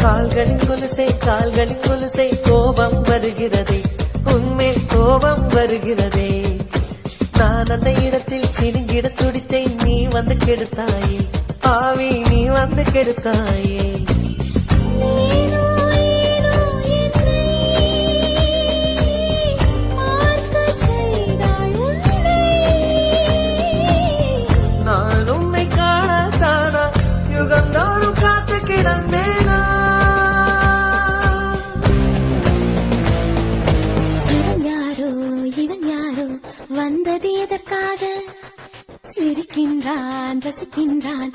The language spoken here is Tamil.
கால்களின் கொலுசை கோபம் வருகிறதே, உன்மேல் கோபம் வருகிறதே. நான் அந்த இடத்தில் சினுங்கிட துடித்தேன், நீ வந்து கெடுத்தாயே ஆவி, நீ வந்து கெடுத்தாயே. நான் உன்னை காணத்தானா யுகந்தோறும் காத்து கிடந்தேனா. இவன் யாரோ வந்தது எதற்காக? சிரிக்கின்றான், ரசிக்கின்றான்.